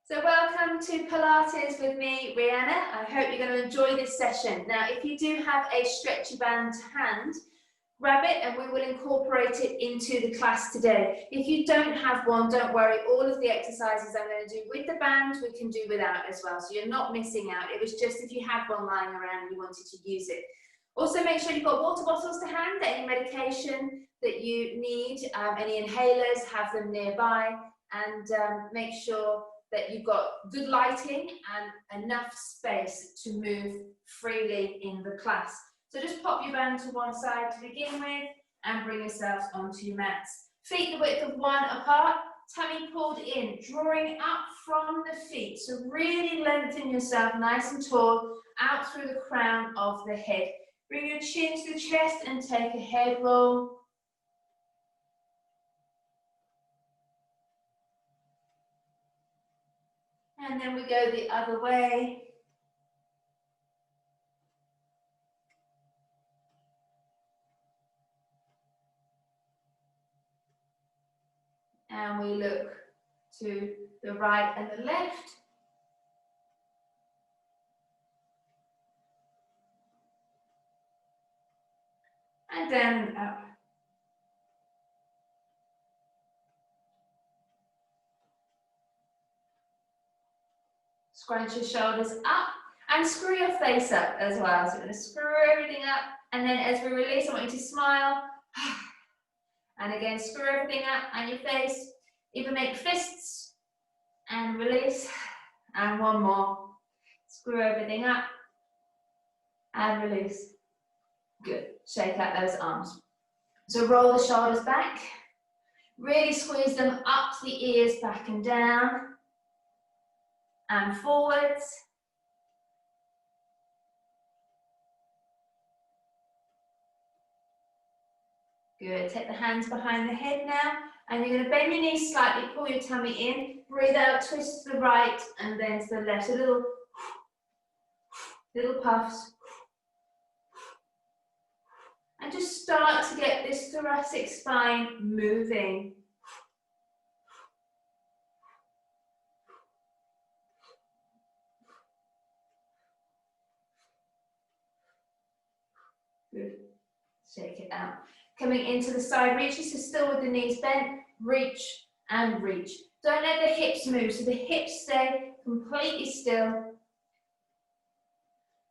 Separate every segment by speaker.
Speaker 1: So welcome to Pilates with me, Rhianna. I hope you're going to enjoy this session. Now, if you do have a stretchy band to hand, grab it and we will incorporate it into the class today. If you don't have one, don't worry. All of the exercises I'm going to do with the band, we can do without as well. So you're not missing out. It was just if you had one lying around and you wanted to use it. Also, make sure you've got water bottles to hand, any medication that you need, any inhalers, have them nearby, and make sure that you've got good lighting and enough space to move freely in the class. So just pop your band to one side to begin with and bring yourselves onto your mats. Feet the width of one apart, tummy pulled in, drawing up from the feet. So really lengthen yourself nice and tall out through the crown of the head. Bring your chin to the chest and take a head roll. And then we go the other way. And we look to the right and the left. And down and up. Scrunch your shoulders up and screw your face up as well. So we're going to screw everything up, and then as we release, I want you to smile. And again, screw everything up and your face. Even make fists and release. And one more. Screw everything up and release. Good. Shake out those arms. So roll the shoulders back. Really squeeze them up to the ears, back and down. And forwards. Good. Take the hands behind the head now, and you're going to bend your knees slightly, pull your tummy in, breathe out, twist to the right and then to the left. A little puffs. And just start to get this thoracic spine moving. Good. Shake it out. Coming into the side reaches, so still with the knees bent, reach and reach. Don't let the hips move, so the hips stay completely still.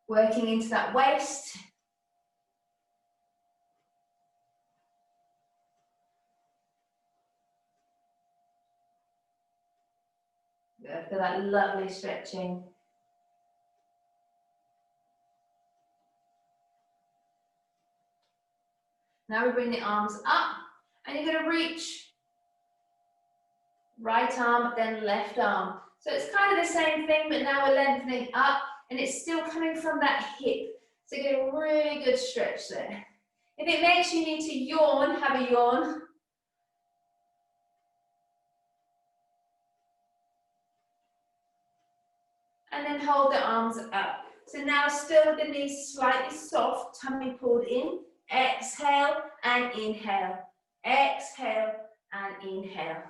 Speaker 1: Working into that waist. Good, for that lovely stretching. Now we bring the arms up, and you're going to reach right arm, then left arm. So it's kind of the same thing, but now we're lengthening up, and it's still coming from that hip. So get a really good stretch there. If it makes you need to yawn, have a yawn. And then hold the arms up. So now still with the knees slightly soft, tummy pulled in. Exhale and inhale. Exhale and inhale.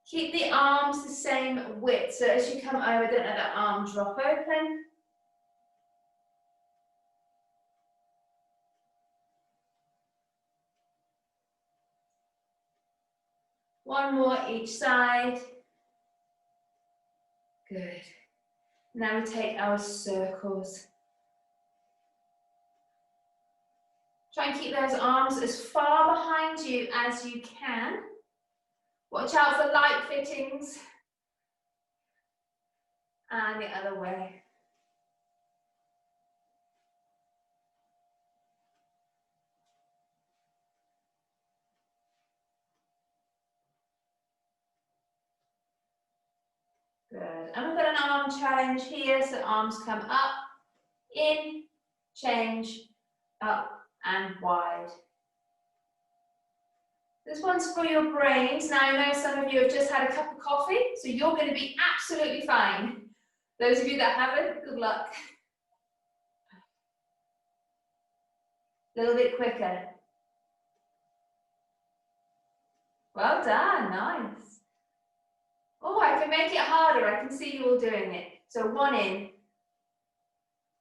Speaker 1: Keep the arms the same width. So as you come over, don't let the arm drop open. One more each side. Good. Now we take our circles. Try and keep those arms as far behind you as you can. Watch out for light fittings. And the other way. Good. And we've got an arm challenge here, so arms come up, in, change, up and wide. This one's for your brains. Now I know some of you have just had a cup of coffee, so you're going to be absolutely fine. Those of you that haven't, good luck. A little bit quicker. Well done, nice. Oh, I can make it harder. I can see you all doing it. So 1 in.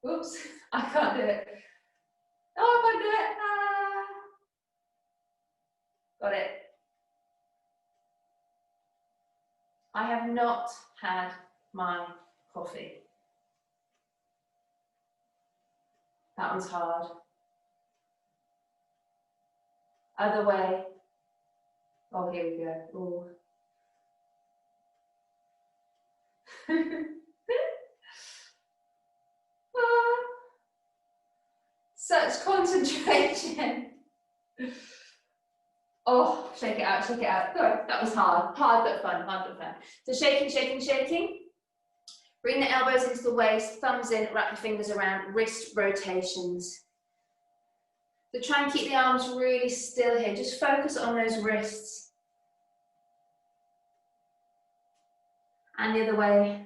Speaker 1: Oops, I can't do it. Oh, I can't do it. Ah. Got it. I have not had my coffee. That one's hard. Other way. Oh, here we go. Ooh. Such concentration. Oh, shake it out, shake it out. Good. That was hard. Hard but fun, hard but fun. So shaking, shaking, shaking. Bring the elbows into the waist, thumbs in, wrap the fingers around, wrist rotations. So try and keep the arms really still here. Just focus on those wrists. And the other way.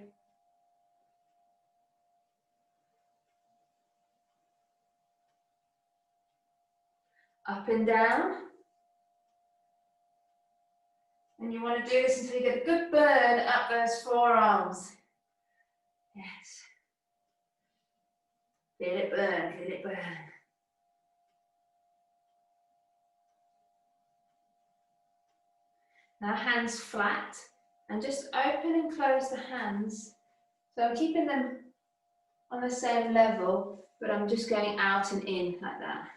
Speaker 1: Up and down. And you want to do this until you get a good burn up those forearms. Yes. Feel it burn, feel it burn. Now hands flat and just open and close the hands. So I'm keeping them on the same level, but I'm just going out and in like that.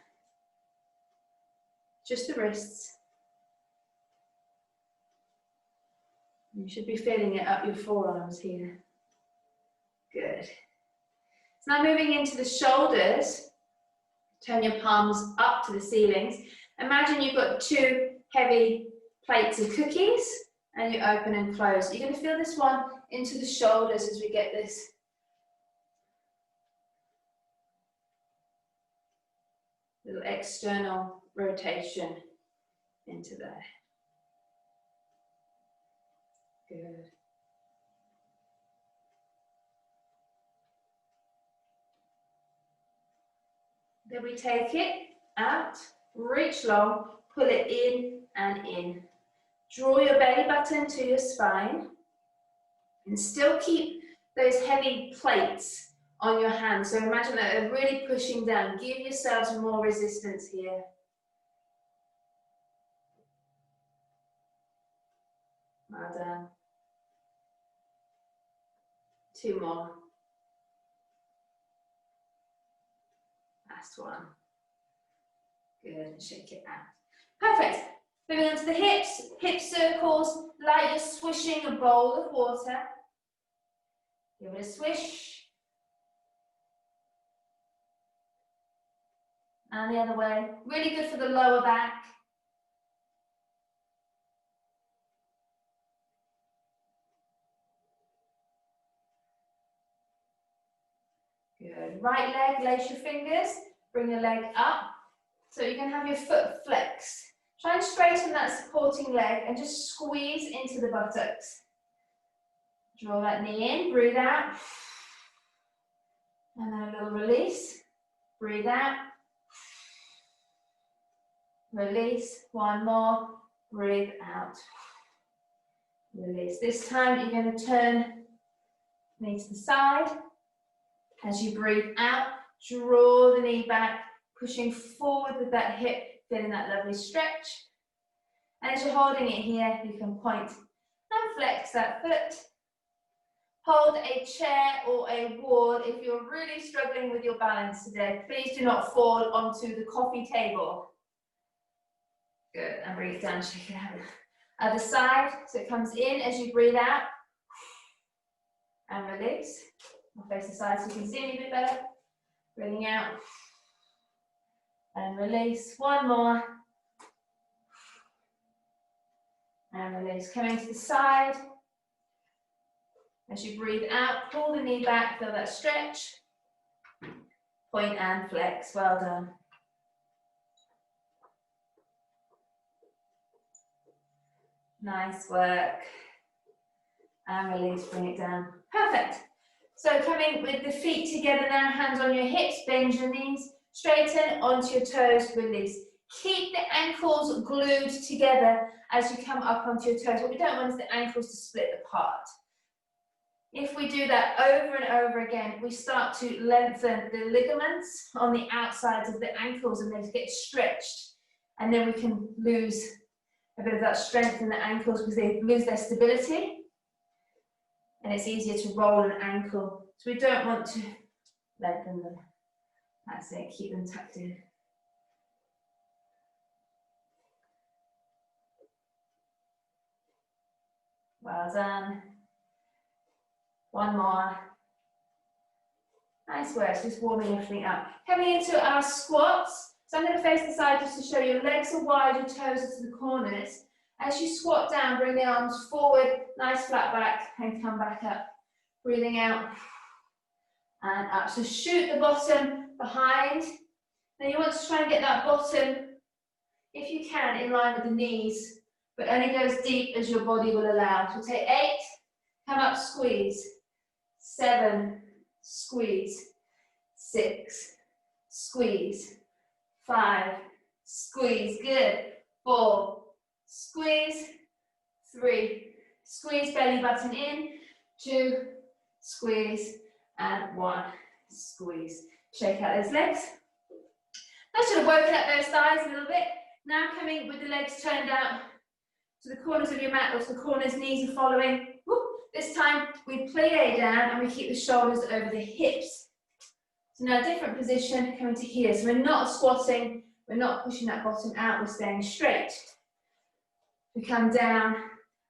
Speaker 1: Just the wrists. You should be feeling it up your forearms here. Good. So now moving into the shoulders. Turn your palms up to the ceilings. Imagine you've got 2 heavy plates of cookies and you open and close. You're going to feel this one into the shoulders as we get this little external rotation into there. Good. Then we take it out, reach long, pull it in and in. Draw your belly button to your spine and still keep those heavy plates on your hands. So imagine that they're really pushing down. Give yourselves more resistance here. Well done. 2 more. Last one. Good, shake it out. Perfect. Moving on to the hips, hip circles, like you're swishing a bowl of water. Give it a swish. And the other way. Really good for the lower back. Good. Right leg, lace your fingers. Bring your leg up. So you can have your foot flexed. Try and straighten that supporting leg and just squeeze into the buttocks. Draw that knee in, breathe out. And then a little release. Breathe out. Release. 1 more. Breathe out. Release. This time you're going to turn knee to the side. As you breathe out, draw the knee back, pushing forward with that hip, feeling that lovely stretch. And as you're holding it here, you can point and flex that foot. Hold a chair or a wall if you're really struggling with your balance today. Please do not fall onto the coffee table. Good, and breathe down, shake it out. Other side, so it comes in as you breathe out. And release. I'll face the side so you can see me a bit better. Breathing out. And release. 1 more. And release. Coming to the side. As you breathe out, pull the knee back, feel that stretch. Point and flex. Well done. Nice work. And release, bring it down. Perfect. So coming with the feet together now, hands on your hips, bend your knees, straighten onto your toes, release. Keep the ankles glued together as you come up onto your toes. What we don't want is the ankles to split apart. If we do that over and over again, we start to lengthen the ligaments on the outsides of the ankles and they get stretched. And then we can lose a bit of that strength in the ankles because they lose their stability. And it's easier to roll an ankle. So we don't want to lengthen them. That's it, keep them tucked in. Well done. One more. Nice work, just warming everything up. Coming into our squats. So I'm going to face the side just to show you. Legs are wide, your toes are to the corners. As you squat down, bring the arms forward, nice flat back, and come back up. Breathing out and up. So shoot the bottom behind. Now you want to try and get that bottom, if you can, in line with the knees, but only go as deep as your body will allow. So take 8, come up, squeeze. 7, squeeze. 6, squeeze. 5, squeeze. Good. 4, squeeze. 3, squeeze belly button in. 2, squeeze. And 1, squeeze. Shake out those legs. I should have woken up those thighs a little bit. Now coming with the legs turned out to the corners of your mat, or to the corners, knees are following. Whoop. This time we plie down and we keep the shoulders over the hips. So now different position, coming to here. So we're not squatting, we're not pushing that bottom out, we're staying straight. We come down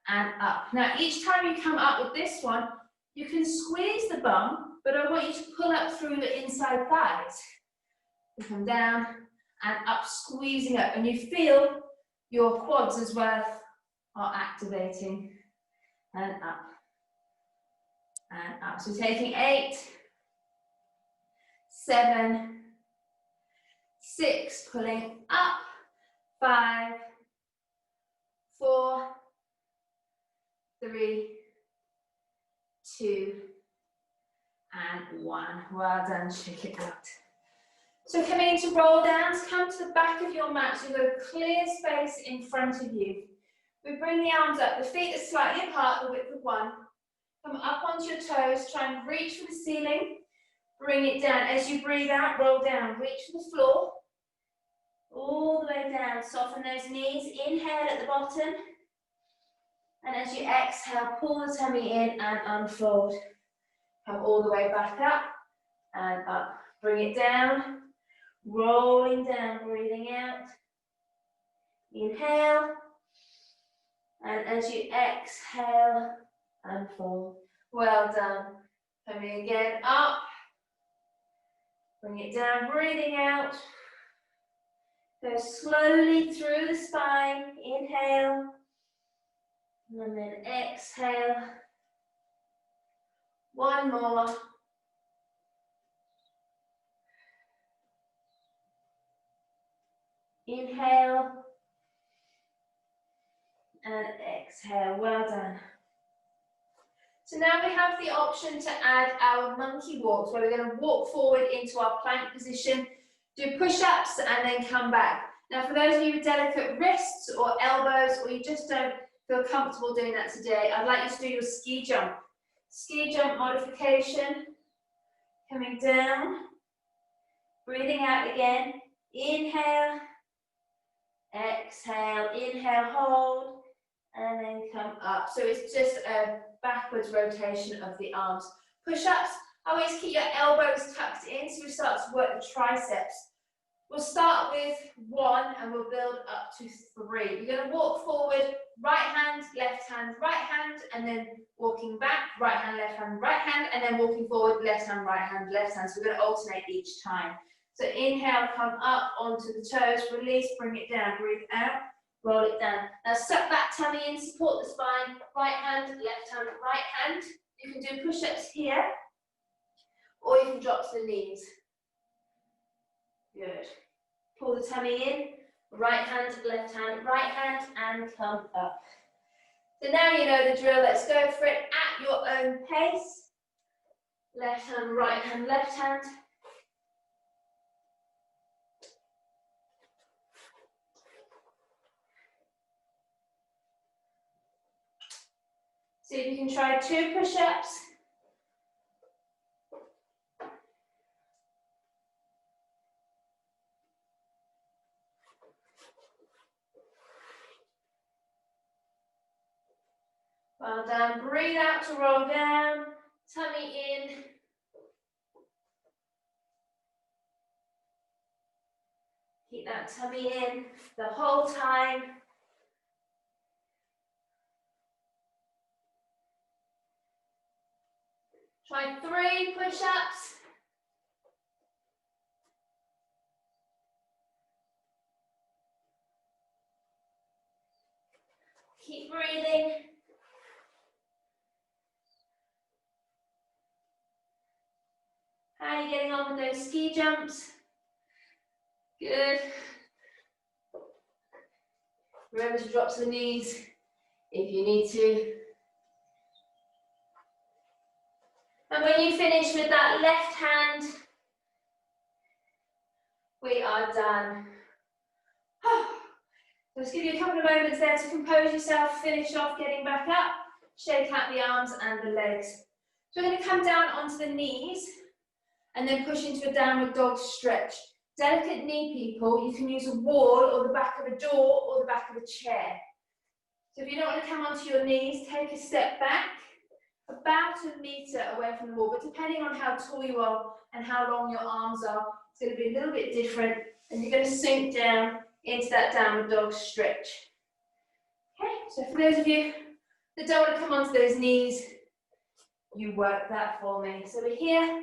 Speaker 1: and up. Now each time you come up with this one, you can squeeze the bum, but I want you to pull up through the inside thighs. We come down and up, squeezing up, and you feel your quads as well are activating, and up and up. So taking 8, 7, 6, pulling up, 5, 4, 3, 2, and 1. Well done, shake it out. So coming into roll downs, come to the back of your mat, so you've got a clear space in front of you. We bring the arms up, the feet are slightly apart, the width of 1. Come up onto your toes, try and reach for the ceiling, bring it down. As you breathe out, roll down, reach for the floor, all the way down, soften those knees, inhale at the bottom, and as you exhale, pull the tummy in and unfold. Come all the way back up and up, bring it down. Rolling down, breathing out. Inhale. And as you exhale, unfold. Well done. Coming again, up. Bring it down, breathing out. Go slowly through the spine. Inhale. And then exhale. One more. Inhale and exhale. Well done. So now we have the option to add our monkey walks, where we're going to walk forward into our plank position, do push-ups and then come back. Now for those of you with delicate wrists or elbows, or you just don't feel comfortable doing that today, I'd like you to do your ski jump. Ski jump modification. Coming down, breathing out again. Inhale. Exhale, inhale, hold, and then come up. So it's just a backwards rotation of the arms. Push-ups, always keep your elbows tucked in, so we start to work the triceps. We'll start with 1 and we'll build up to 3. You're going to walk forward, right hand, right hand, and then walking back, right hand, and then walking forward, left hand, right hand, left hand. So we're going to alternate each time. So inhale, come up onto the toes, release, bring it down, breathe out, roll it down. Now suck that tummy in, support the spine, right hand, right hand. You can do push-ups here, or you can drop to the knees. Good. Pull the tummy in, right hand, right hand, and come up. So now you know the drill, let's go for it at your own pace. Left hand, left hand. See if you can try 2 push-ups, Well done. Breathe out to roll down. Tummy in. Keep that tummy in the whole time. Try 3 push-ups. Keep breathing. How are you getting on with those ski jumps? Good. Remember to drop to the knees if you need to. And when you finish with that left hand, we are done. Let's give you a couple of moments there to compose yourself, finish off getting back up, shake out the arms and the legs. So we're going to come down onto the knees and then push into a downward dog stretch. Delicate knee people, you can use a wall or the back of a door or the back of a chair. So if you don't want to come onto your knees, take a step back, about 1 metre away from the wall, but depending on how tall you are and how long your arms are, it's going to be a little bit different, and you're going to sink down into that downward dog stretch. Okay, so for those of you that don't want to come onto those knees, you work that for me. So we're here,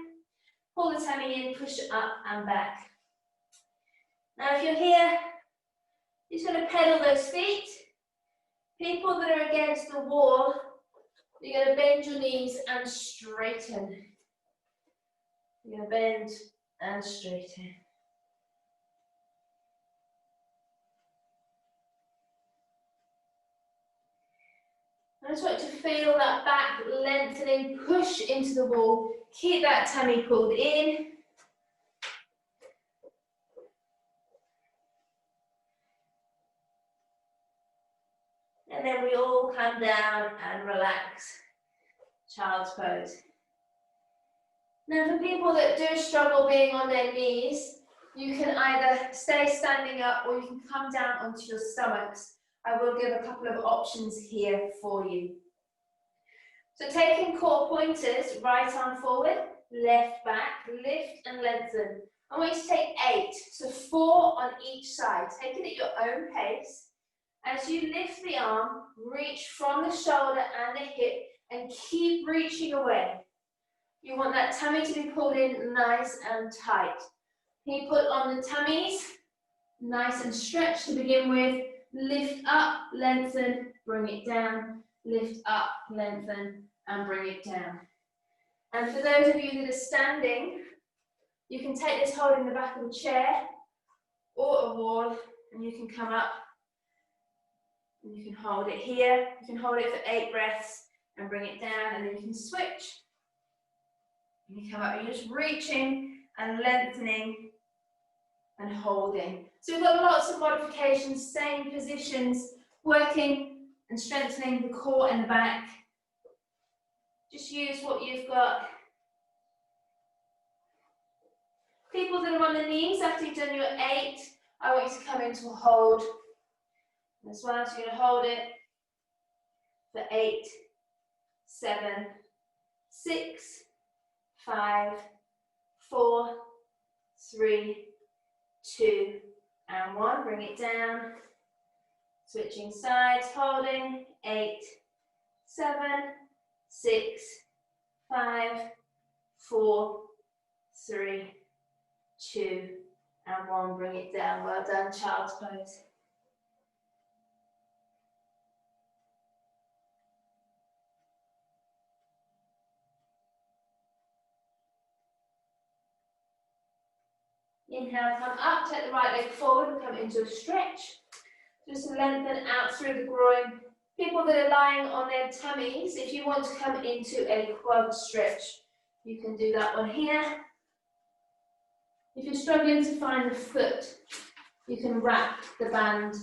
Speaker 1: pull the tummy in, push it up and back. Now if you're here, you're just going to pedal those feet. People that are against the wall, you're going to bend your knees and straighten. You're going to bend and straighten. I just want you to feel that back lengthening, push into the wall, keep that tummy pulled in. And then we all come down and relax. Child's pose. Now for people that do struggle being on their knees, you can either stay standing up or you can come down onto your stomachs. I will give a couple of options here for you. So taking core pointers, right arm forward, left back, lift and lengthen. I want you to take 8, so 4 on each side. Take it at your own pace. As you lift the arm, reach from the shoulder and the hip and keep reaching away. You want that tummy to be pulled in nice and tight. Can you put on the tummies, nice and stretched to begin with. Lift up, lengthen, bring it down. Lift up, lengthen, and bring it down. And for those of you that are standing, you can take this holding the back of a chair or a wall, and you can come up and you can hold it here. You can hold it for 8 breaths and bring it down, and then you can switch. You come up, you're just reaching and lengthening and holding. So we've got lots of modifications, same positions, working and strengthening the core and the back. Just use what you've got. People that are on the knees, after you've done your 8, I want you to come into a hold as well. So you're going to hold it for 8, 7, 6, 5, 4, 3, 2, and 1. Bring it down. Switching sides, holding. 8, 7, 6, 5, 4, 3, 2, and 1. Bring it down. Well done, child's pose. Inhale, come up, take the right leg forward, come into a stretch. Just lengthen out through the groin. People that are lying on their tummies, if you want to come into a quad stretch, you can do that one here. If you're struggling to find the foot, you can wrap the band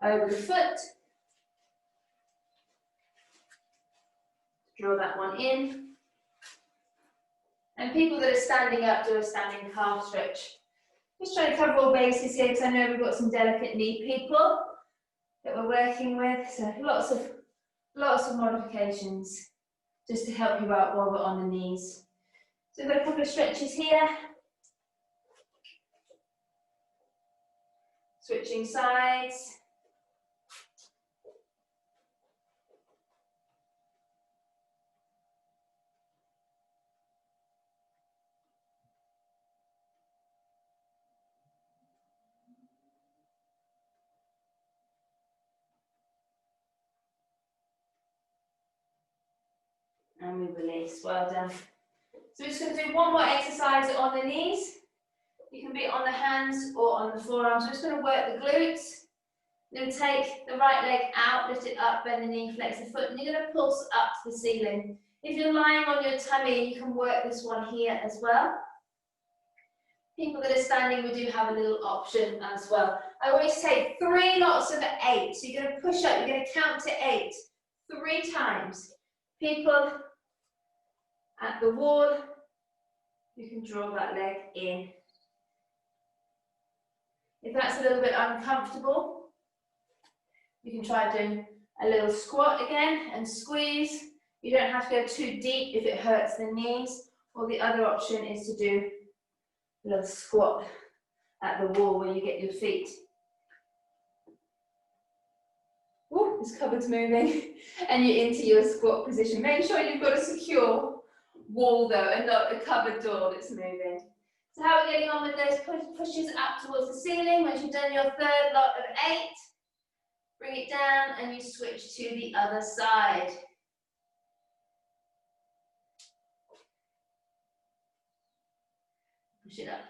Speaker 1: over the foot. Draw that one in. And people that are standing up, do a standing calf stretch. Just trying to cover all bases here because I know we've got some delicate knee people that we're working with. So lots of Lots of modifications just to help you out while we're on the knees. So we've got a couple of stretches here. Switching sides. And we release, well done. So we're just going to do one more exercise on the knees. You can be on the hands or on the forearms. We're just going to work the glutes. You're going to take the right leg out, lift it up, bend the knee, flex the foot, and you're going to pulse up to the ceiling. If you're lying on your tummy, you can work this one here as well. People that are standing, we do have a little option as well. I always say 3 lots of 8. So you're going to push up, you're going to count to 8 3 times. People at the wall, you can draw that leg in. If that's a little bit uncomfortable, you can try doing a little squat again and squeeze. You don't have to go too deep if it hurts the knees. Or the other option is to do a little squat at the wall where you get your feet. Oh, this cupboard's moving. And you're into your squat position. Make sure you've got a secure wall though and not a cupboard door that's moving. So how are we getting on with those pushes up towards the ceiling? Once you've done your 3rd lot of 8, bring it down and you switch to the other side. Push it up.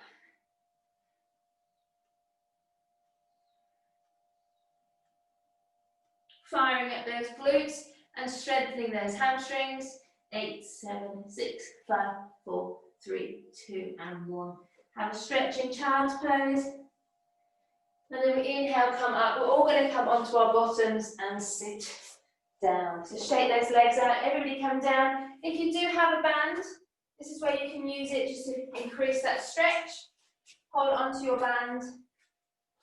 Speaker 1: Firing up those glutes and strengthening those hamstrings. 8, 7, 6, 5, 4, 3, 2, and 1. Have a stretch in child's pose. And then we inhale, come up. We're all going to come onto our bottoms and sit down. So straight those legs out. Everybody come down. If you do have a band, this is where you can use it just to increase that stretch. Hold onto your band.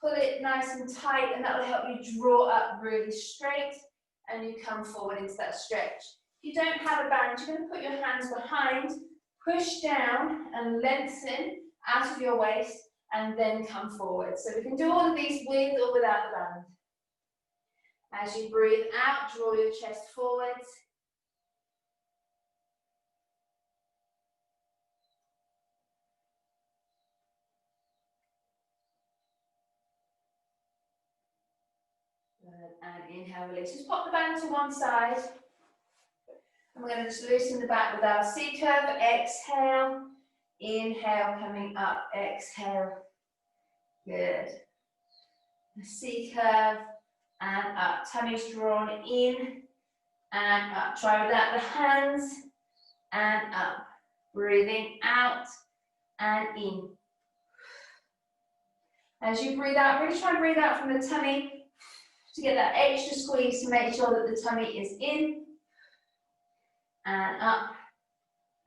Speaker 1: Pull it nice and tight, and that will help you draw up really straight, and you come forward into that stretch. If you don't have a band, you're going to put your hands behind, push down and lengthen out of your waist, and then come forward. So we can do all of these with or without the band. As you breathe out, draw your chest forwards. And inhale, release. Just pop the band to one side. And we're going to just loosen the back with our C curve. Exhale. Inhale, coming up. Exhale. Good. The C curve and up. Tummy's drawn in and up. Try without the hands and up. Breathing out and in. As you breathe out, really try and breathe out from the tummy to get that extra squeeze to make sure that the tummy is in and up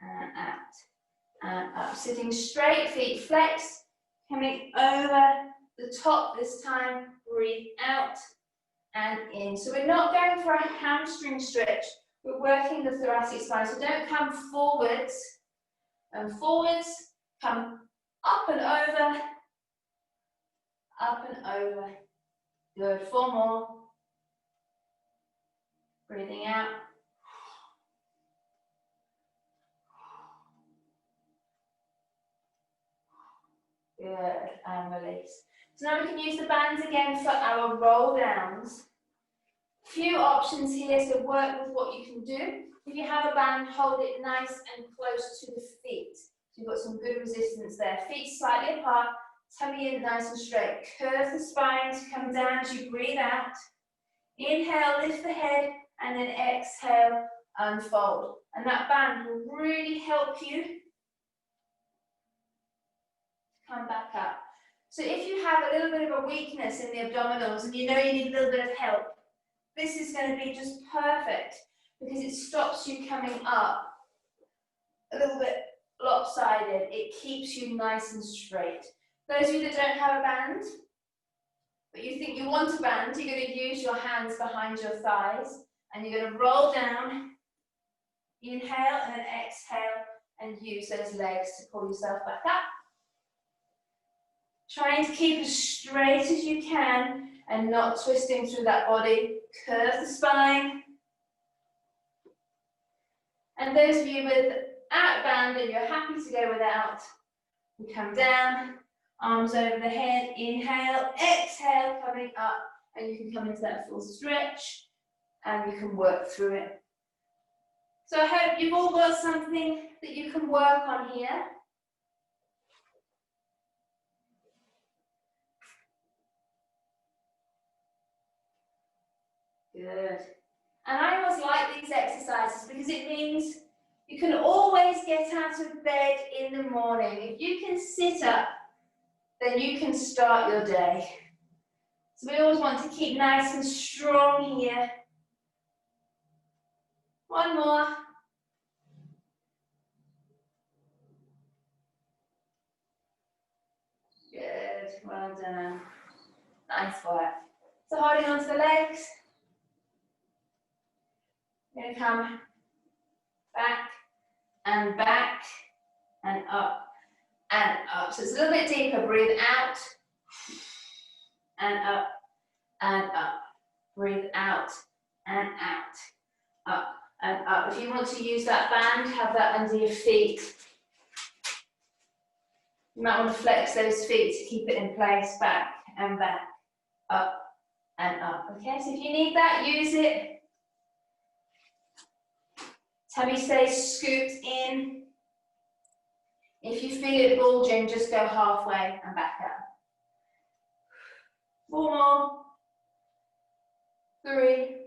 Speaker 1: and out and up. Sitting straight, feet flexed, coming over the top this time. Breathe out and in. So we're not going for a hamstring stretch, we're working the thoracic spine. So don't come forwards and forwards, come up and over, up and over. Good, 4 more. Breathing out. Good, and release. So now we can use the bands again for our roll downs. Few options here, so work with what you can do. If you have a band, hold it nice and close to the feet. So you've got some good resistance there. Feet slightly apart, tummy in nice and straight. Curve the spine to come down as you breathe out. Inhale, lift the head, and then exhale, unfold. And that band will really help you come back up. So if you have a little bit of a weakness in the abdominals and you know you need a little bit of help, this is going to be just perfect because it stops you coming up a little bit lopsided. It keeps you nice and straight. Those of you that don't have a band, but you think you want a band, you're going to use your hands behind your thighs And you're going to roll down, inhale and then exhale, and use those legs to pull yourself back up. Trying to keep as straight as you can and not twisting through that body. Curve the spine. And those of you without band and you're happy to go without, you come down, arms over the head, inhale, exhale, coming up, and you can come into that full stretch, and you can work through it. So I hope you've all got something that you can work on here. Good. And I always like these exercises because it means you can always get out of bed in the morning. If you can sit up, then you can start your day. So we always want to keep nice and strong here. One more. Good, well done. Nice work. So holding onto the legs. You're going to come back and up and up. So it's a little bit deeper. Breathe out and up and up. Breathe out and out. Up and up. If you want to use that band, have that under your feet. You might want to flex those feet to keep it in place. Back and back. Up and up. Okay, so if you need that, use it. Tummy stays scooped in. If you feel it bulging, just go halfway and back up. 4 more. 3.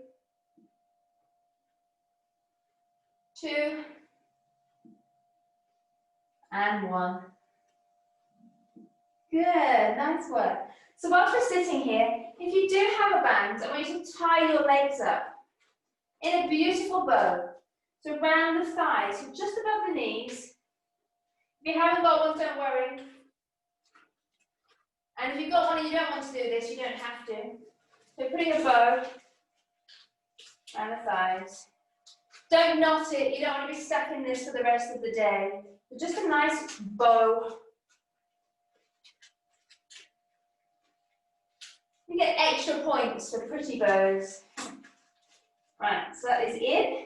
Speaker 1: 2. And 1. Good, nice work. So whilst we're sitting here, if you do have a band, I want you to tie your legs up in a beautiful bow. So around the thighs, so just above the knees. If you haven't got one, don't worry. And if you've got one and you don't want to do this, you don't have to. So putting a bow around the thighs. Don't knot it, you don't want to be stuck in this for the rest of the day. But just a nice bow. You get extra points for pretty bows. Right, so that is in.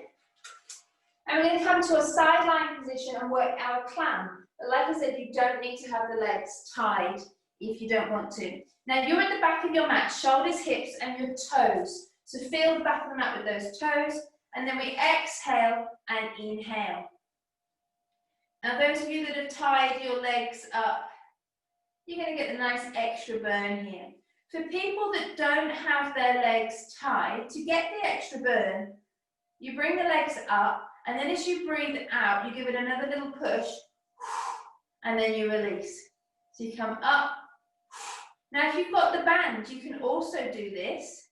Speaker 1: And we're going to come to a sideline position and work our clam. But like I said, you don't need to have the legs tied if you don't want to. Now you're at the back of your mat, shoulders, hips, and your toes. So feel the back of the mat with those toes. And then we exhale and inhale. Now those of you that have tied your legs up, you're going to get a nice extra burn here. For people that don't have their legs tied, to get the extra burn, you bring the legs up, and then as you breathe out, you give it another little push, and then you release. So you come up. Now if you've got the band, you can also do this.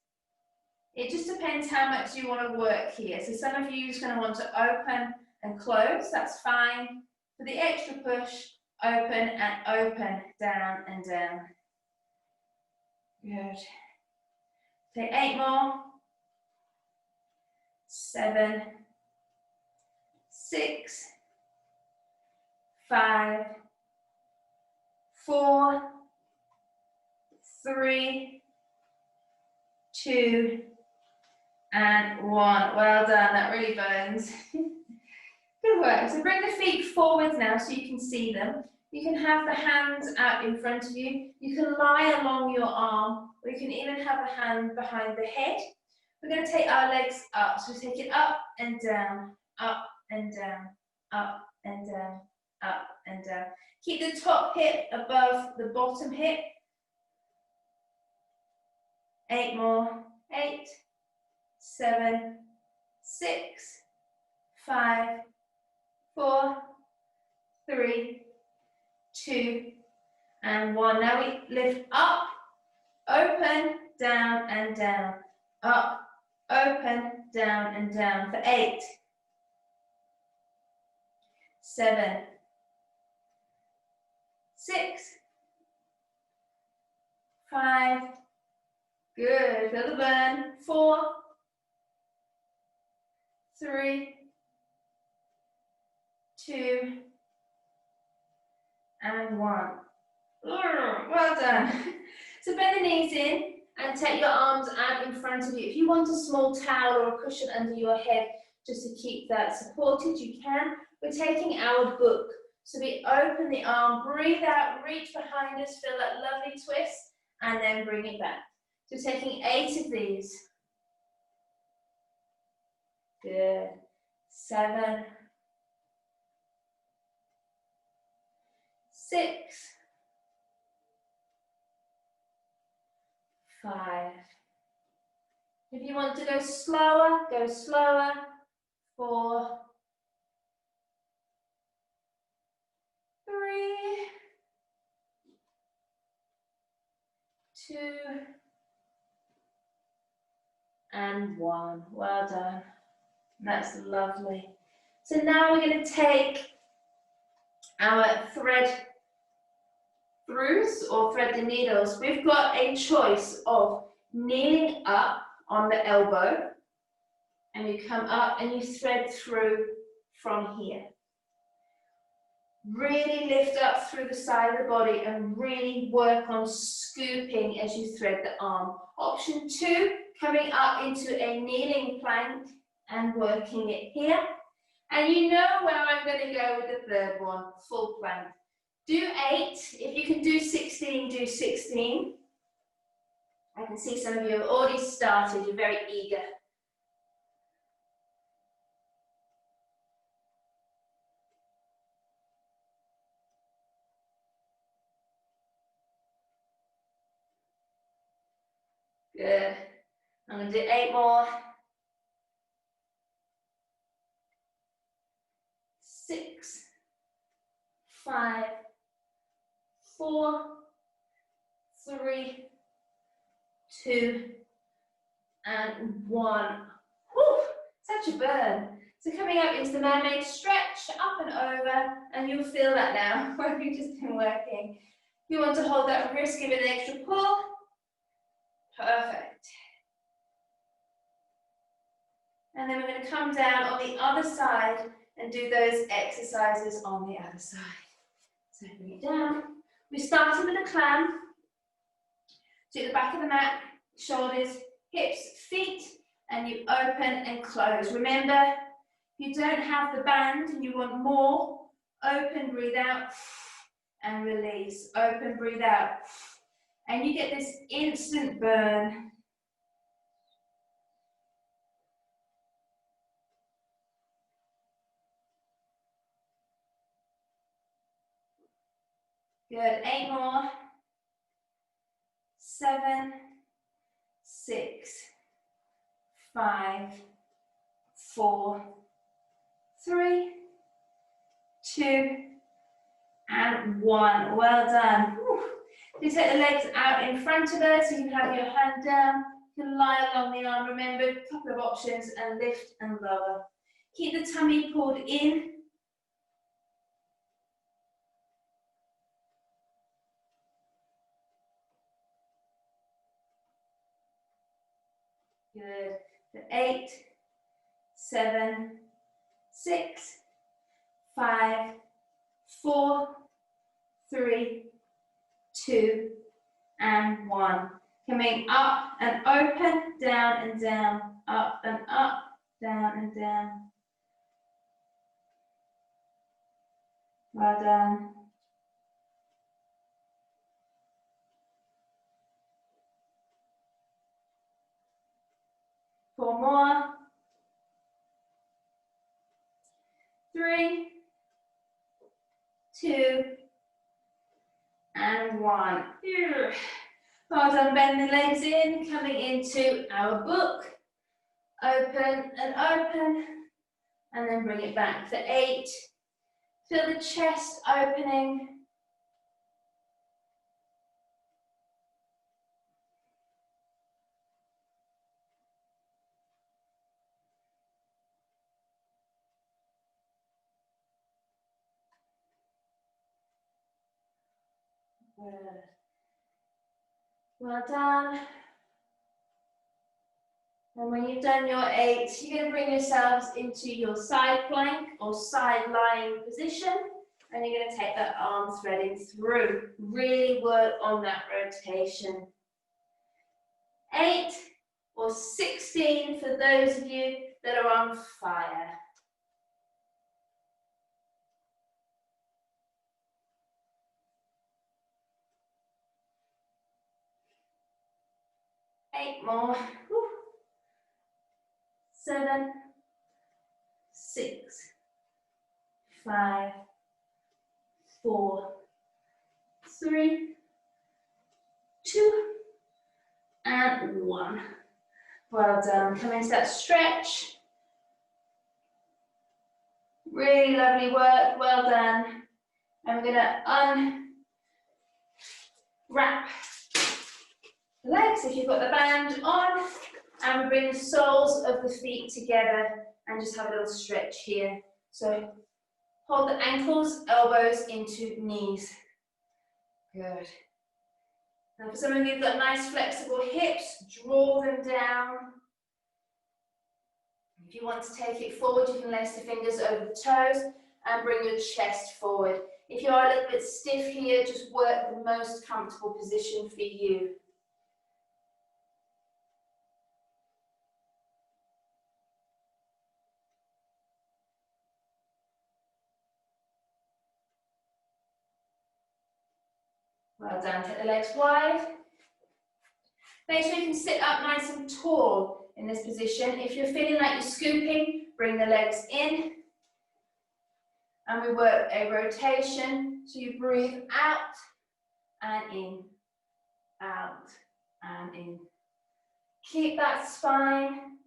Speaker 1: It just depends how much you want to work here. So some of you are going to want to open and close, that's fine. For the extra push, open and open, down and down. Good. Take 8 more. 7, 6, 5, 4, 3, 2, and 1. Well done, that really burns. Good work. So bring the feet forwards now so you can see them. You can have the hands out in front of you. You can lie along your arm, or you can even have a hand behind the head. We're going to take our legs up. So take it up and down, up and down, up and down, up and down. Keep the top hip above the bottom hip. 8 more. 8, 7, 6, 5, 4, 3, 2, and 1. Now we lift up, open, down and down, up, open, down and down for 8, 7, 6, 5, good, feel the burn, 4, 3, 2, and 1. Well done. So bend the knees in and take your arms out in front of you. If you want a small towel or a cushion under your head just to keep that supported, you can. We're taking our book. So we open the arm, breathe out, reach behind us, feel that lovely twist, and then bring it back. So taking 8 of these. Good. 7, 6, 5. If you want to go slower, go slower. 4, 3, 2, and 1. Well done. That's lovely. So now we're going to take our thread throughs or thread the needles. We've got a choice of kneeling up on the elbow, and you come up and you thread through from here. Really lift up through the side of the body and really work on scooping as you thread the arm. Option 2, coming up into a kneeling plank and working it here. And you know where I'm going to go with the third one, full plank. Do 8. If you can do 16, do 16. I can see some of you have already started. You're very eager. Good. I'm going to do 8 more. 6, 5, 4, 3, 2, and 1. Whew, such a burn. So coming up into the mermaid stretch, up and over, and you'll feel that now where we've just been working. You want to hold that wrist, give it an extra pull. Perfect. And then we're going to come down on the other side and do those exercises on the other side. So bring it down. We started with a clam. So at the back of the mat, shoulders, hips, feet, and you open and close. Remember, if you don't have the band and you want more, open, breathe out, and release. Open, breathe out. And you get this instant burn. Good, 8 more. 7, 6, 5, 4, 3, 2, and 1. Well done. Whew. You take the legs out in front of us. You can have your hand down. You can lie along the arm. Remember, a couple of options, and lift and lower. Keep the tummy pulled in. Good. 8, 7, 6, 5, 4, 3, 2, and 1. Coming up and open, down and down, up and up, down and down. Well done. Four more. 3, 2, and 1. Well done, bend the legs in, coming into our book. Open and open, and then bring it back for 8. Feel the chest opening. Good. Well done. And when you've done your 8, you're going to bring yourselves into your side plank or side lying position. And you're going to take that arm threading through. Really work on that rotation. 8 or 16 for those of you that are on fire. Eight more. 7, 6, 5, 4, 3, 2, and 1. Well done. Come into that stretch. Really lovely work. Well done. And we're going to unwrap the legs if you've got the band on. And we bring the soles of the feet together and just have a little stretch here. So hold the ankles, elbows into knees. Good. Now for some of you who've got nice flexible hips, draw them down. If you want to take it forward, you can lace the fingers over the toes and bring your chest forward. If you are a little bit stiff here, just work the most comfortable position for you. Well done, take the legs wide. Make sure you can sit up nice and tall in this position. If you're feeling like you're scooping, bring the legs in. And we work a rotation. So you breathe out and in, out and in. Keep that spine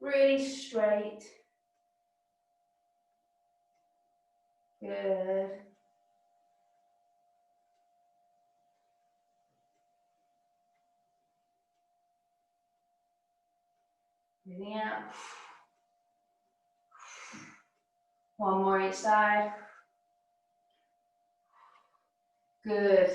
Speaker 1: really straight. Good. Breathing out. One more each side. Good.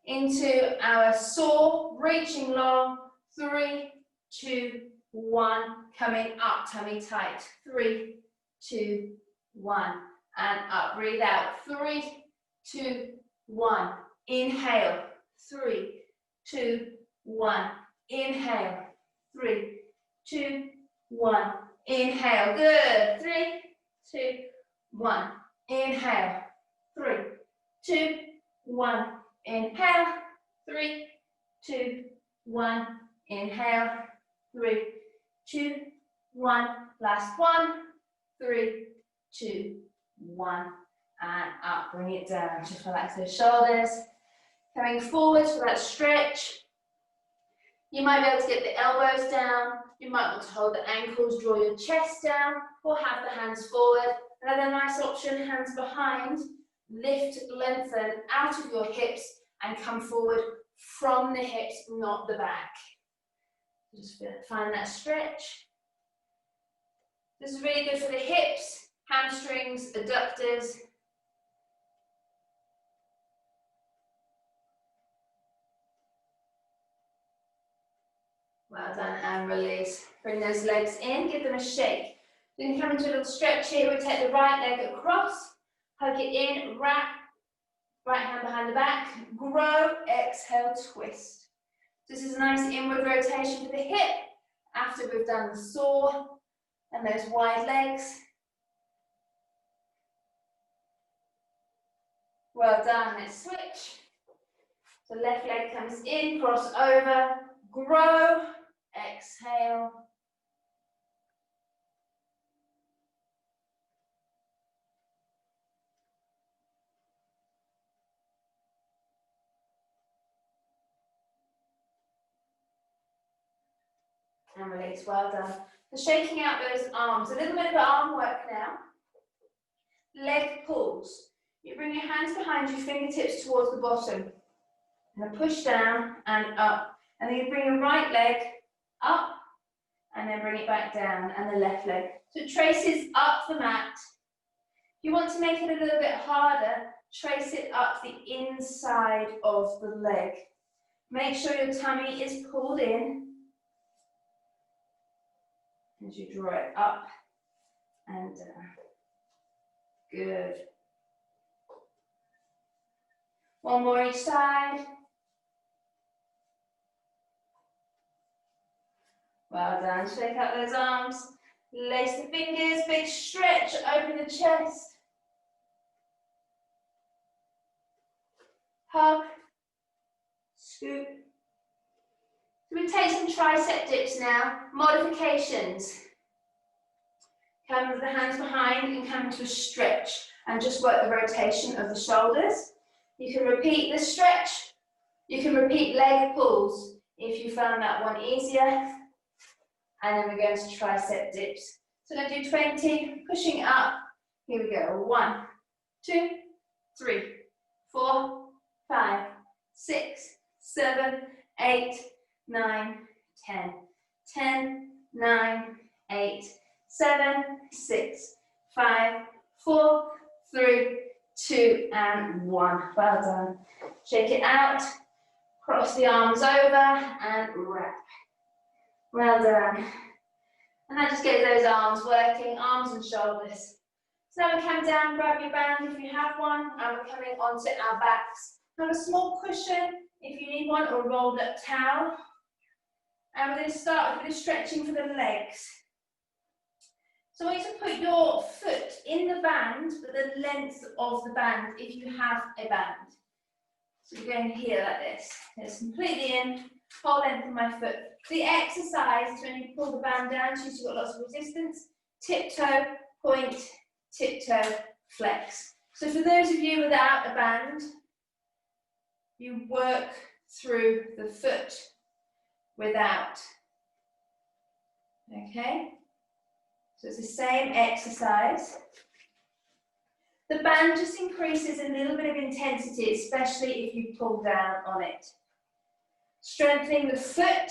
Speaker 1: Into our saw, reaching long. 3, 2, 1. Coming up, tummy tight. 3, 2, 1. And up. Breathe out. 3, 2, 1. Inhale. 3, 2, 1. Inhale. 3, 2, 1. Inhale. Good. 3, 2, 1. Inhale. 3, 2, 1. Inhale. 3, 2, 1. Inhale. 3, 2, 1. Last one. 3, 2, 1. And up. Bring it down. Just relax those shoulders. Coming forward for that stretch. You might be able to get the elbows down. You might want to hold the ankles, draw your chest down, or have the hands forward. Another nice option, hands behind. Lift, lengthen out of your hips and come forward from the hips, not the back. Just find that stretch. This is really good for the hips, hamstrings, adductors. Well done, and release. Bring those legs in, give them a shake. Then come into a little stretch here. We take the right leg across, hug it in, wrap, right hand behind the back, grow, exhale, twist. This is a nice inward rotation for the hip after we've done the saw and those wide legs. Well done, let's switch. So left leg comes in, cross over, grow, exhale. And release, well done. So shaking out those arms, a little bit of arm work now. Leg pulls. You bring your hands behind you, fingertips towards the bottom. And then push down and up. And then you bring your right leg up and then bring it back down, and the left leg. So it traces up the mat. If you want to make it a little bit harder, trace it up the inside of the leg. Make sure your tummy is pulled in. as you draw it up and down. Good. One more each side. Well done. Shake out those arms. Lace the fingers, big stretch, open the chest. Hug. Scoop. So we take some tricep dips now. Modifications. Come with the hands behind and come to a stretch and just work the rotation of the shoulders. You can repeat the stretch. You can repeat leg pulls if you found that one easier. And then we're going to tricep dips. So we're going to do 20, pushing up. Here we go. 1, 2, 3, 4, 5, 6, 7, 8, 9, 10. 10, 9, 8, 7, 6, 5, 4, 3, 2, and 1. Well done. Shake it out. Cross the arms over and wrap. Well done. And that just gets those arms working, arms and shoulders. So now we come down, grab your band if you have one, and we're coming onto our backs. Have a small cushion if you need one, or rolled up towel. And we're going to start with a bit of stretching for the legs. So I want you to put your foot in the band, but the length of the band if you have a band. So we're going here like this. It's completely in, whole length of my foot. The exercise is when you pull the band down, so you've got lots of resistance. Tiptoe, point, tiptoe, flex. So for those of you without a band, you work through the foot without. Okay? So it's the same exercise. The band just increases a little bit of intensity, especially if you pull down on it. Strengthening the foot.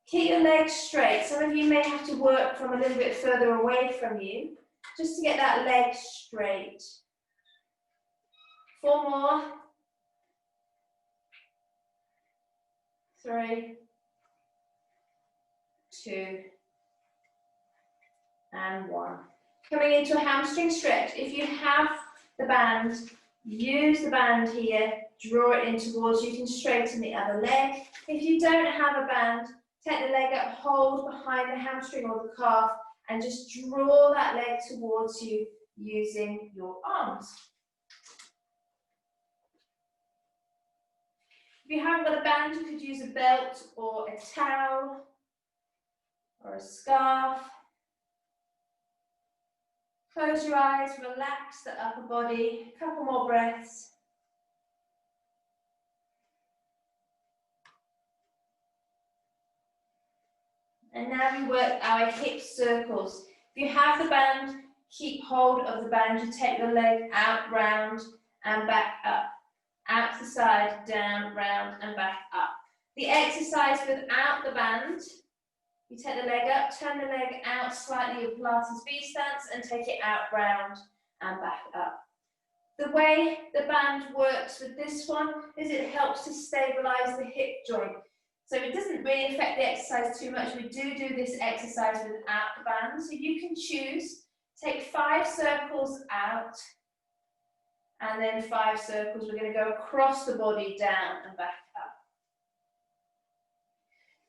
Speaker 1: Keep your legs straight. Some of you may have to work from a little bit further away from you, just to get that leg straight. 4 more. 3, 2, and 1. Coming into a hamstring stretch. If you have the band, use the band here, draw it in towards you. You can straighten the other leg. If you don't have a band, take the leg up, hold behind the hamstring or the calf, and just draw that leg towards you using your arms. If you haven't got a band, you could use a belt or a towel or a scarf. Close your eyes, relax the upper body. A couple more breaths. And now we work our hip circles. If you have the band, keep hold of the band. You take the leg out, round, and back up. Out to the side, down, round, and back up. The exercise without the band, you take the leg up, turn the leg out slightly, your Pilates V stance, and take it out, round, and back up. The way the band works with this one is it helps to stabilize the hip joint. So it doesn't really affect the exercise too much. We do this exercise without the band. So you can choose, take 5 circles out, and then 5 circles. We're going to go across the body, down and back up.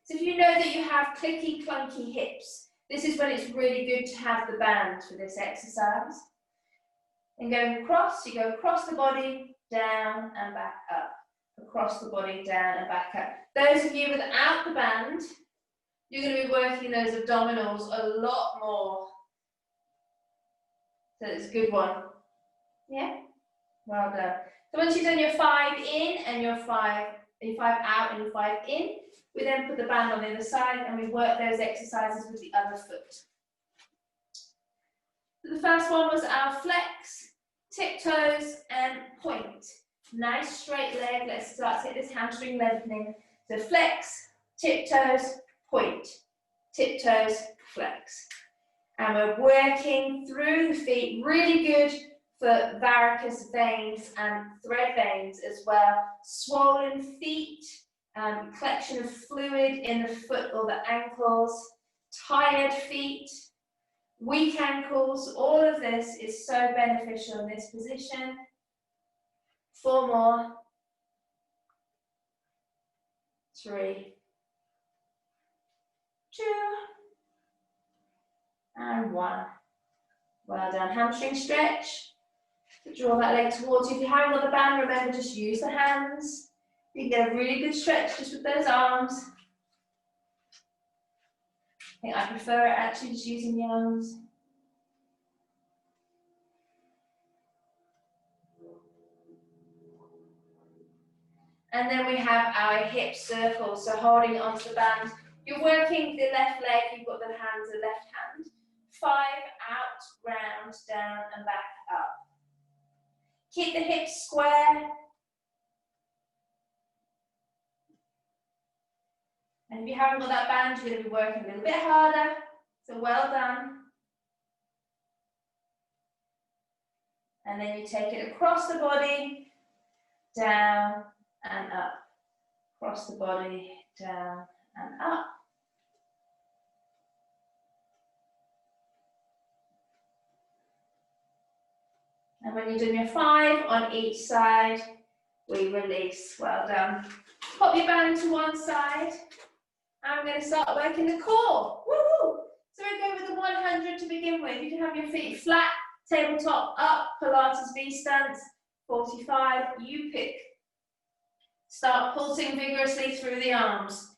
Speaker 1: So if you know that you have clicky, clunky hips, this is when it's really good to have the band for this exercise. And going across, you go across the body, down and back up. Across the body, down and back up. Those of you without the band, you're going to be working those abdominals a lot more. So it's a good one. Yeah? Well done. So once you've done your 5 in and your 5 out and your 5 in, we then put the band on the other side and we work those exercises with the other foot. So the first one was our flex, tiptoes and point. Nice straight leg. Let's start to hit this hamstring lengthening. So flex, tiptoes, point. Tiptoes, flex. And we're working through the feet. Really good for varicose veins and thread veins as well. Swollen feet, collection of fluid in the foot or the ankles. tired feet, weak ankles, all of this is so beneficial in this position. 4 more. 3, 2, and 1. Well done. Hamstring stretch. Draw that leg towards you. If you have another band, remember just use the hands. You can get a really good stretch just with those arms. I think I prefer it actually just using the arms. And then we have our hip circle, so holding onto the band. You're working the left leg, you've got the hands, the left hand. 5, out, round, down, and back up. Keep the hips square. And if you haven't got that band, you're going to be working a little bit harder. So well done. And then you take it across the body, down and up. Across the body, down and up. And when you're doing your 5 on each side, we release. Well done. Pop your band to one side. And we're going to start working the core. Woo-hoo! So we go with the 100 to begin with. You can have your feet flat, tabletop up, Pilates V stance. 45, you pick. Start pulsing vigorously through the arms.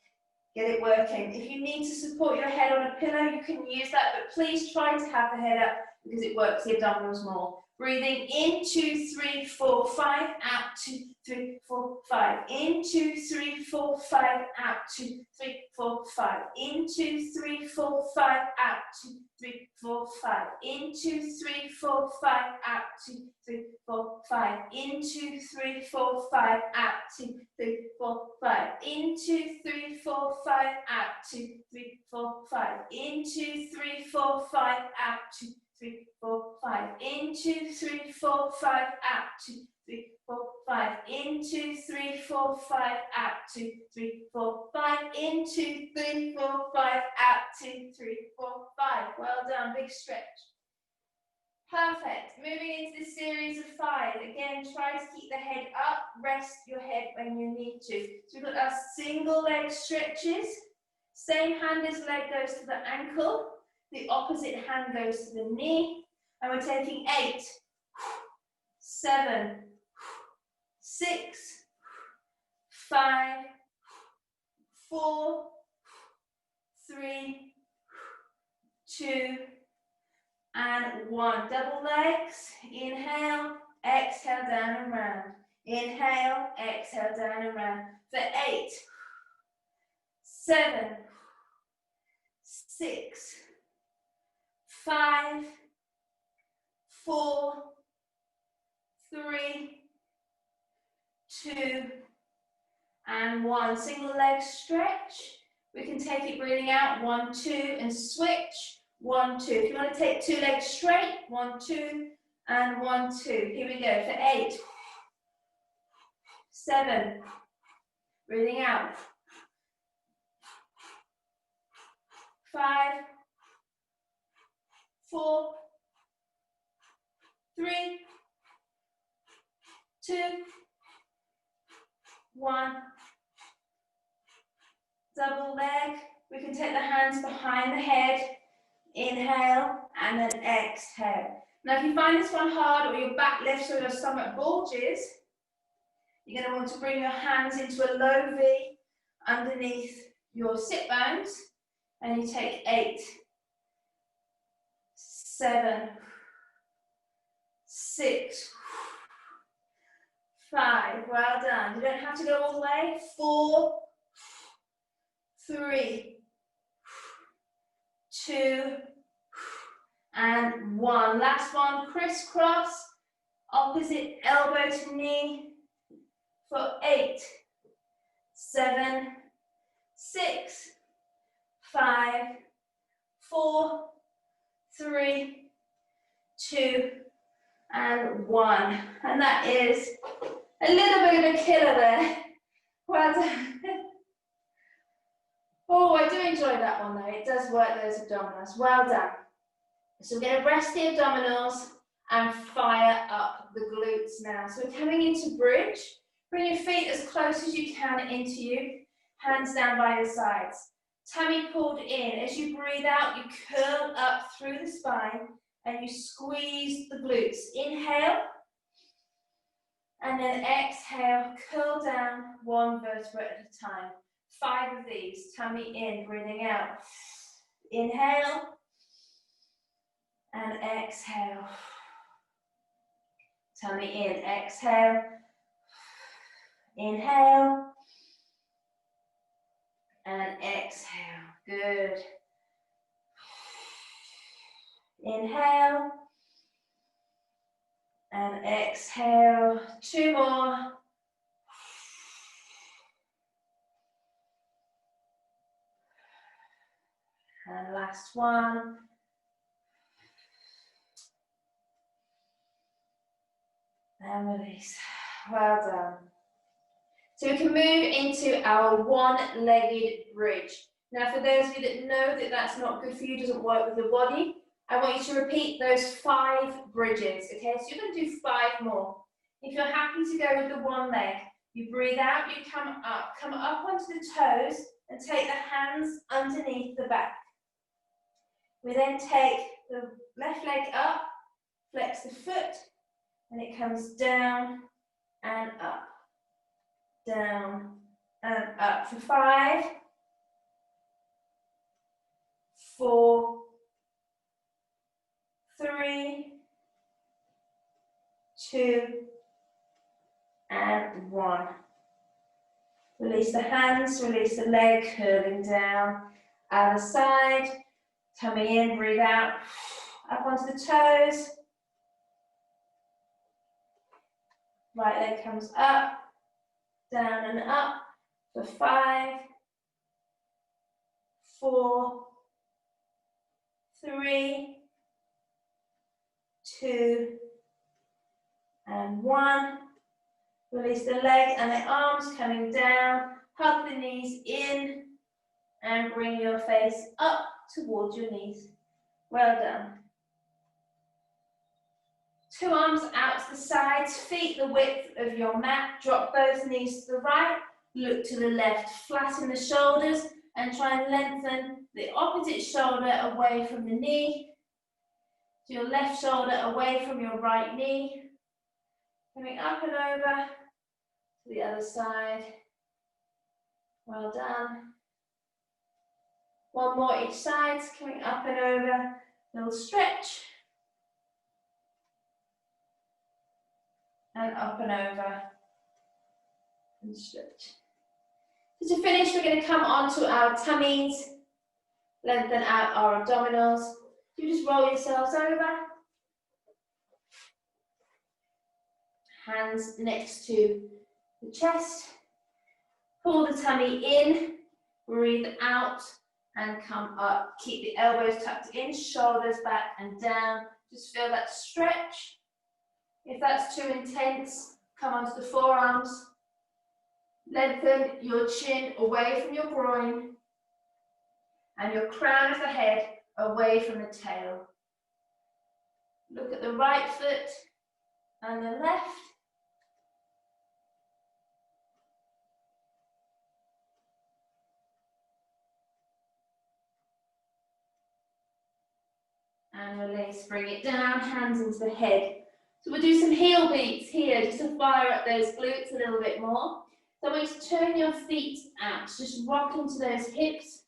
Speaker 1: Get it working. If you need to support your head on a pillow, you can use that, but please try to have the head up because it works the abdominals more. Breathing in, 2, 3, 4, 5, out, 2, 3, 4, 5. In, 2, 3, 4, 5, out, 2, 3, 4, 5. In, 2, 3, 4, 5, out, 2, 3, 4, 5. In, 2, 3, 4, 5, out, 2, 3, 4, 5. In, 2, 3, 4, 5, out, 2, 3, 4, 5. In, 2, 3, 4, 5, out, 2, 3, 4, 5. In, 2, 3, 4, 5, out, 2, 3, 4, 5. In, 2, 3, 4, 5, out, 2, 3, 4, 5. In, 2, 3, 4, 5, out, 2, 3, 4, 5. In, 2, 3, 4, 5, out, 2, 3, 4, 5. Well done, big stretch. Perfect. Moving into this series of 5. Again, try to keep the head up, rest your head when you need to. So we've got our single leg stretches. Same hand as leg goes to the ankle. The opposite hand goes to the knee. And we're taking 8, 7, 6, 5, 4, 3, 2, and 1. Double legs. Inhale, exhale, down and round. Inhale, exhale, down and round. For 8, 7, 6, 5, 4, 3, 2, and 1. Single leg stretch. We can take it breathing out, 1, 2, and switch, 1, 2. If you want to take 2 legs straight, 1, 2, and 1, 2. Here we go for 8, 7, breathing out, 5, 4, 3, 2, 1. Double leg. We can take the hands behind the head. Inhale and then exhale. Now, if you find this one hard or your back lifts or your stomach bulges, you're going to want to bring your hands into a low V underneath your sit bones, and you take 8, 7, 6, 5. Well done. You don't have to go all the way. 4, 3, 2, and 1. Last one, crisscross, opposite elbow to knee for 8, 7, 6, 5, 4, 3, 2, and 1. And that is a little bit of a killer there. Well done. Oh, I do enjoy that one though. It does work those abdominals. Well done. So we're going to rest the abdominals and fire up the glutes now. So we're coming into bridge. Bring your feet as close as you can into you. Hands down by your sides. Tummy pulled in. As you breathe out, you curl up through the spine and you squeeze the glutes. Inhale. And then exhale, curl down one vertebra at a time. 5 of these. Tummy in, breathing out. Inhale. And exhale. Tummy in, exhale. Inhale. And exhale. Good. Inhale. And exhale. 2 more. And last one. And release. Well done. So we can move into our one-legged bridge. Now for those of you that know that that's not good for you, doesn't work with your body, I want you to repeat those 5 bridges, okay? So you're going to do 5 more. If you're happy to go with the one leg, you breathe out, you come up onto the toes and take the hands underneath the back. We then take the left leg up, flex the foot, and it comes down and up. Down and up for 5, 4, 3, 2, and 1. Release the hands, release the leg, curling down. Other side, tummy in, breathe out, up onto the toes. Right leg comes up, down and up for 5, 4, 3, 2, and 1. Release the leg and the arms coming down. Hug the knees in and bring your face up towards your knees. Well done. 2 arms out to the sides, feet the width of your mat. Drop both knees to the right, look to the left. Flatten the shoulders and try and lengthen the opposite shoulder away from the knee. So your left shoulder away from your right knee. Coming up and over to the other side. Well done. 1 more each side, coming up and over. Little stretch. And up and over. And stretch. So to finish, we're going to come onto our tummies. Lengthen out our abdominals. You just roll yourselves over. Hands next to the chest. Pull the tummy in, breathe out and come up. Keep the elbows tucked in, shoulders back and down. Just feel that stretch. If that's too intense, come onto the forearms. Lengthen your chin away from your groin and your crown of the head away from the tail. Look at the right foot and the left. And release, bring it down, hands into the head. So we'll do some heel beats here, just to fire up those glutes a little bit more. So I want you to turn your feet out, just rock into those hips.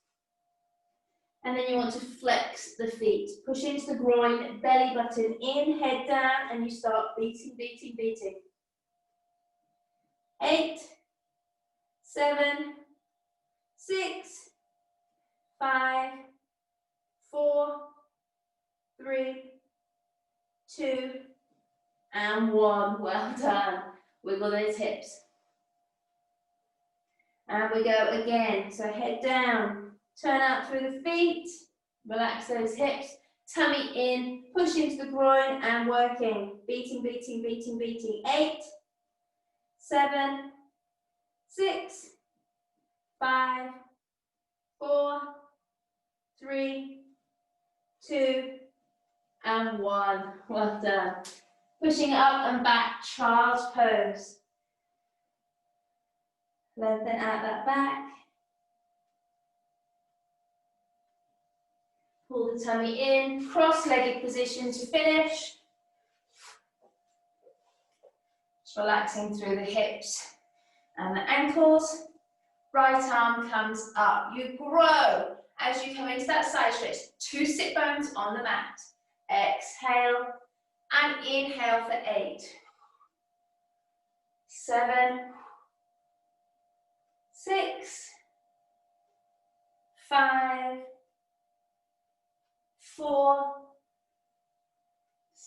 Speaker 1: And then you want to flex the feet. Push into the groin, belly button in, head down, and you start beating, beating, beating. 8, 7, 6, 5, 4, 3, 2, and 1. Well done. Wiggle those hips. And we go again. So head down, turn out through the feet, relax those hips, tummy in, push into the groin and working. Beating, beating, beating, beating. 8, 7, 6, 5, 4, 3, 2, and 1. Well done. Pushing up and back, child's pose. Lengthen out that back. Pull the tummy in, cross-legged position to finish. Just relaxing through the hips and the ankles. Right arm comes up. You grow as you come into that side stretch. 2 sit bones on the mat. Exhale and inhale for 8, 7, 6, 5, 4,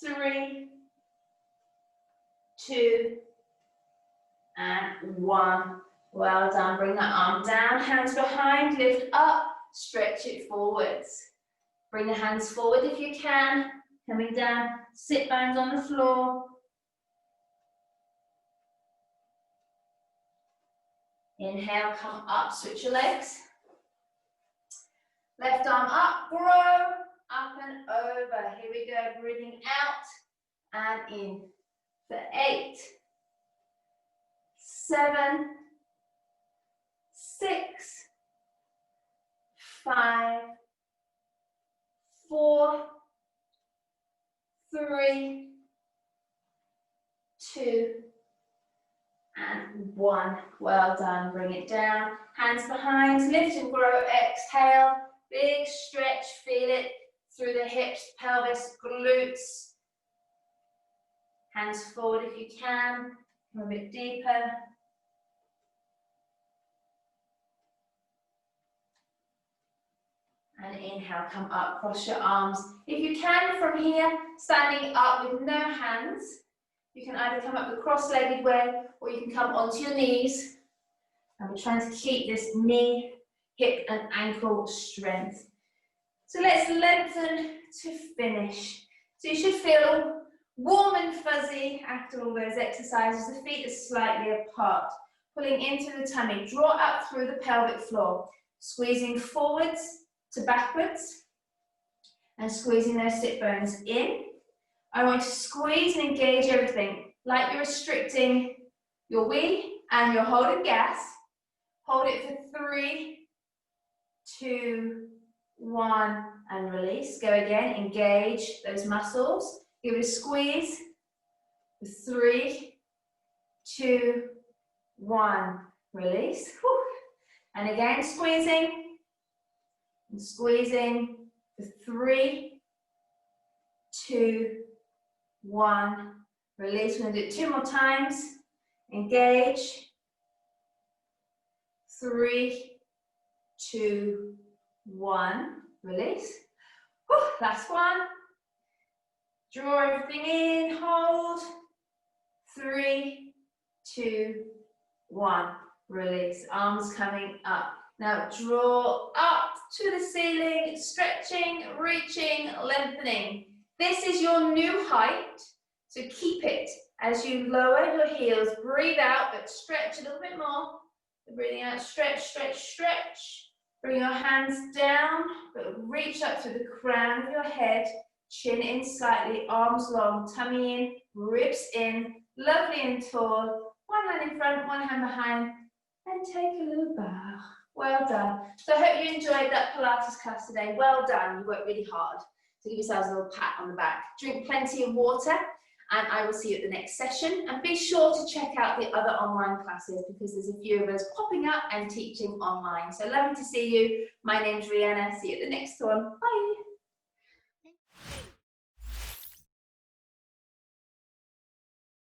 Speaker 1: 3, 2, and 1. Well done. Bring that arm down, hands behind, lift up, stretch it forwards. Bring the hands forward if you can. Coming down, sit bones on the floor. Inhale, come up, switch your legs. Left arm up, grow, up and over. Here we go, breathing out and in. For 8, 7, 6, 5, 4, 3, 2, and 1. Well done. Bring it down. Hands behind. Lift and grow. Exhale. Big stretch. Feel it through the hips, pelvis, glutes. Hands forward if you can. Come a bit deeper. And inhale, come up, cross your arms. If you can, from here, standing up with no hands, you can either come up the cross-legged way or you can come onto your knees. And we're trying to keep this knee, hip and ankle strength. So let's lengthen to finish. So you should feel warm and fuzzy after all those exercises. The feet are slightly apart. Pulling into the tummy, draw up through the pelvic floor. Squeezing forwards to backwards and squeezing those sit bones in. I want to squeeze and engage everything like you're restricting your wee and you're holding gas. Hold it for 3, 2, 1 and release. Go again, engage those muscles. Give it a squeeze. 3, 2, 1, release. Whew. And again, squeezing. And squeezing for 3, 2, 1, release. We're going to do it 2 more times. Engage. 3, 2, 1, release. Whew. Last one. Draw everything in, hold. 3, 2, 1, release. Arms coming up. Now draw up to the ceiling, stretching, reaching, lengthening. This is your new height, so keep it as you lower your heels. Breathe out, but stretch a little bit more. Breathing out, stretch, stretch, stretch. Bring your hands down, but reach up to the crown of your head. Chin in slightly, arms long, tummy in, ribs in, lovely and tall. One hand in front, one hand behind, and take a little bow. Well done. So I hope you enjoyed that Pilates class today. Well done, you worked really hard. So give yourselves a little pat on the back. Drink plenty of water, and I will see you at the next session. And be sure to check out the other online classes because there's a few of us popping up and teaching online. So lovely to see you. My name's Rhianna. See you at the next one. Bye.